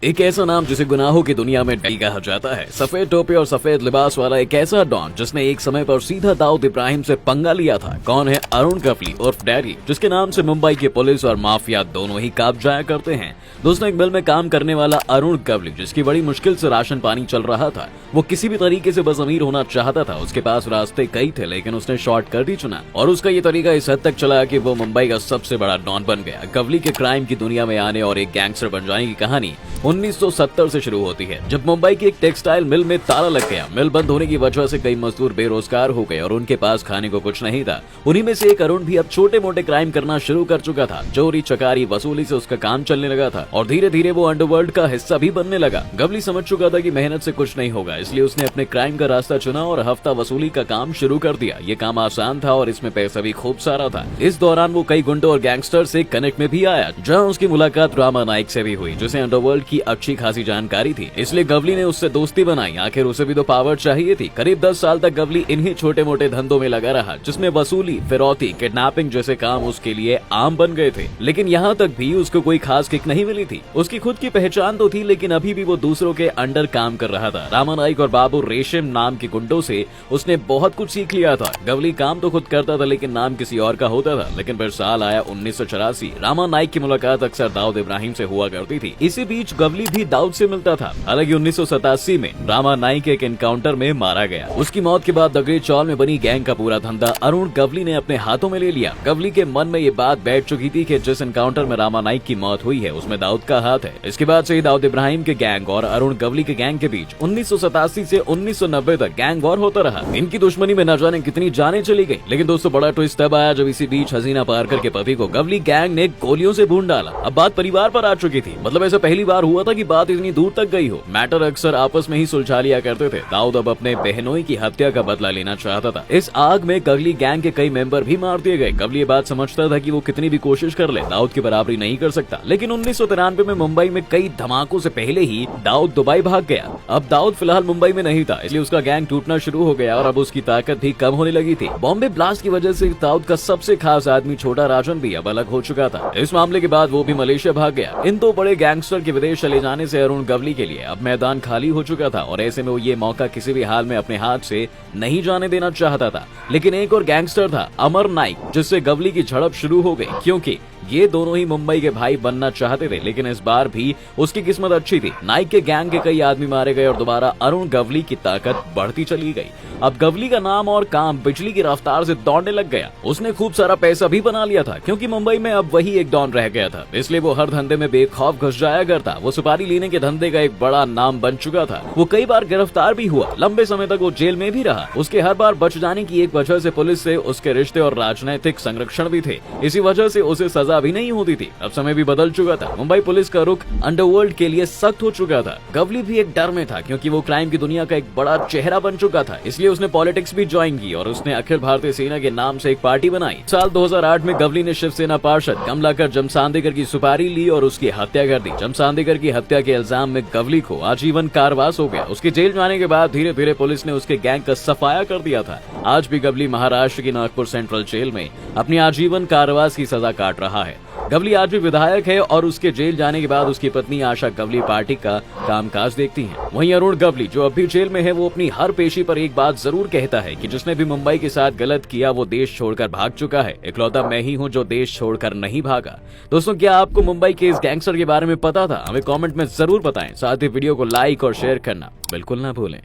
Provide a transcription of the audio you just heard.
एक ऐसा नाम जिसे गुनाहों की दुनिया में डैडी कहा जाता है। सफेद टोपी और सफेद लिबास वाला एक ऐसा डॉन जिसने एक समय पर सीधा दाऊद इब्राहिम से पंगा लिया था। कौन है अरुण गवली उर्फ डैडी, जिसके नाम से मुंबई की पुलिस और माफिया दोनों ही कांप जाया करते हैं। दोस्तों, एक मिल में काम करने वाला अरुण गवली, जिसकी बड़ी मुश्किल से राशन पानी चल रहा था, वो किसी भी तरीके से बस अमीर होना चाहता था। उसके पास रास्ते कई थे, लेकिन उसने शॉर्टकट ही चुना और उसका ये तरीका इस हद तक चला कि वो मुंबई का सबसे बड़ा डॉन बन गया। गवली के क्राइम की दुनिया में आने और एक गैंगस्टर बन जाने की कहानी 1970 से शुरू होती है, जब मुंबई की एक टेक्सटाइल मिल में ताला लग गया। मिल बंद होने की वजह से कई मजदूर बेरोजगार हो गए और उनके पास खाने को कुछ नहीं था। उन्हीं में से एक अरुण भी अब छोटे मोटे क्राइम करना शुरू कर चुका था। चोरी चकारी वसूली से उसका काम चलने लगा था और धीरे धीरे वो अंडरवर्ल्ड का हिस्सा भी बनने लगा। गवली समझ चुका था कि मेहनत से कुछ नहीं होगा, इसलिए उसने अपने क्राइम का रास्ता चुना और हफ्ता वसूली का काम शुरू कर दिया। ये काम आसान था और इसमें पैसा भी खूब सारा था। इस दौरान वो कई गुंडों और गैंगस्टर से कनेक्ट में भी आया, जहाँ उसकी मुलाकात रामा नाइक से भी हुई, जिसे अंडरवर्ल्ड की अच्छी खासी जानकारी थी। इसलिए गवली ने उससे दोस्ती बनाई। आखिर उसे भी तो पावर चाहिए थी। करीब 10 साल तक गवली इन्हीं छोटे मोटे धंधों में लगा रहा, जिसमें वसूली, फिरौती, किडनैपिंग जैसे काम उसके लिए आम बन गए थे। लेकिन यहाँ तक भी उसको कोई खास किक नहीं मिली थी। उसकी खुद की पहचान तो थी, लेकिन अभी भी वो दूसरों के अंडर काम कर रहा था। रामा नाइक और बाबू रेशम नाम के गुंडों से उसने बहुत कुछ सीख लिया था। गवली काम तो खुद करता था, लेकिन नाम किसी और का होता था। लेकिन फिर साल आया 1984। रामा नाइक की मुलाकात अक्सर दाऊद इब्राहिम से हुआ करती थी। इसी बीच गवली भी दाऊद से मिलता था। हालांकि 1987 में रामा नाइक एक एनकाउंटर में मारा गया। उसकी मौत के बाद दगड़ी चौल में बनी गैंग का पूरा धंधा अरुण गवली ने अपने हाथों में ले लिया। गवली के मन में ये बात बैठ चुकी थी कि जिस एनकाउंटर में रामा नाइक की मौत हुई है, उसमें दाऊद का हाथ है। इसके बाद से ही दाऊद इब्राहिम के गैंग और अरुण गवली के गैंग के बीच 1987 से 1990 तक गैंग वॉर होता रहा। इनकी दुश्मनी में न जाने कितनी जानें चली गई। लेकिन दोस्तों, बड़ा ट्विस्ट तब आया जब इसी बीच हसीना पारकर के पति को गवली गैंग ने गोलियों से भून डाला। अब बात परिवार पर आ चुकी थी। मतलब ऐसा पहली बार हुआ था कि बात इतनी दूर तक गई हो। मैटर अक्सर आपस में ही सुलझा लिया करते थे। दाऊद अब अपने बहनोई की हत्या का बदला लेना चाहता था। इस आग में गवली गैंग के कई मेंबर भी मार दिए गए। गवली ये बात समझता था कि वो कितनी भी कोशिश कर ले, दाऊद की बराबरी नहीं कर सकता। लेकिन 1993 में मुंबई में कई धमाकों से पहले ही दाऊद दुबई भाग गया। अब दाऊद फिलहाल मुंबई में नहीं था, इसलिए उसका गैंग टूटना शुरू हो गया और अब उसकी ताकत भी कम होने लगी थी। बॉम्बे ब्लास्ट की वजह से दाऊद का सबसे खास आदमी छोटा राजन भी अब अलग हो चुका था। इस मामले के बाद वो भी मलेशिया भाग गया। इन दो बड़े गैंगस्टर के विदेश चले जाने से अरुण गवली के लिए अब मैदान खाली हो चुका था और ऐसे में वो ये मौका किसी भी हाल में अपने हाथ से नहीं जाने देना चाहता था। लेकिन एक और गैंगस्टर था अमर नाइक, जिससे गवली की झड़प शुरू हो गई, क्योंकि ये दोनों ही मुंबई के भाई बनना चाहते थे। लेकिन इस बार भी उसकी किस्मत अच्छी थी। नाइक के गैंग के कई आदमी मारे गए और दोबारा अरुण गवली की ताकत बढ़ती चली गई। अब गवली का नाम और काम बिजली की रफ्तार से दौड़ने लग गया। उसने खूब सारा पैसा भी बना लिया था, क्योंकि मुंबई में अब वही एक डॉन रह गया था। इसलिए वो हर धंधे में बेखौफ घुस जाया करता। वो सुपारी लेने के धंधे का एक बड़ा नाम बन चुका था। वो कई बार गिरफ्तार भी हुआ। लंबे समय तक वो जेल में भी रहा। उसके हर बार बच जाने की एक वजह से पुलिस से उसके रिश्ते और राजनीतिक संरक्षण भी थे। इसी वजह से उसे सजा भी नहीं होती थी। अब समय भी बदल चुका था। मुंबई पुलिस का रुख अंडरवर्ल्ड के लिए सख्त हो चुका था। गवली भी एक डर में था, क्योंकि वो क्राइम की दुनिया का एक बड़ा चेहरा बन चुका था। इसलिए उसने पॉलिटिक्स भी ज्वाइन की और उसने अखिल भारतीय सेना के नाम से एक पार्टी बनाई। साल 2008 में गवली ने शिवसेना पार्षद कमलाकर जमसांदेकर की सुपारी ली और उसकी हत्या कर दी। जमसांदेकर की हत्या के इल्जाम में गवली को आजीवन कारावास हो गया। उसके जेल जाने के बाद धीरे धीरे पुलिस ने उसके गैंग का सफाया कर दिया था। आज भी गवली महाराष्ट्र की नागपुर सेंट्रल जेल में अपनी आजीवन कारावास की सजा काट रहा है। गवली आज भी विधायक है और उसके जेल जाने के बाद उसकी पत्नी आशा गवली पार्टी का कामकाज देखती हैं। वहीं अरुण गवली, जो अब भी जेल में है, वो अपनी हर पेशी पर एक बात जरूर कहता है कि जिसने भी मुंबई के साथ गलत किया वो देश छोड़कर भाग चुका है। इकलौता मैं ही हूं जो देश छोड़कर नहीं भागा। दोस्तों, क्या आपको मुंबई के इस गैंगस्टर के बारे में पता था? हमें कमेंट में जरूर बताएं। साथ ही वीडियो को लाइक और शेयर करना बिल्कुल ना भूलें।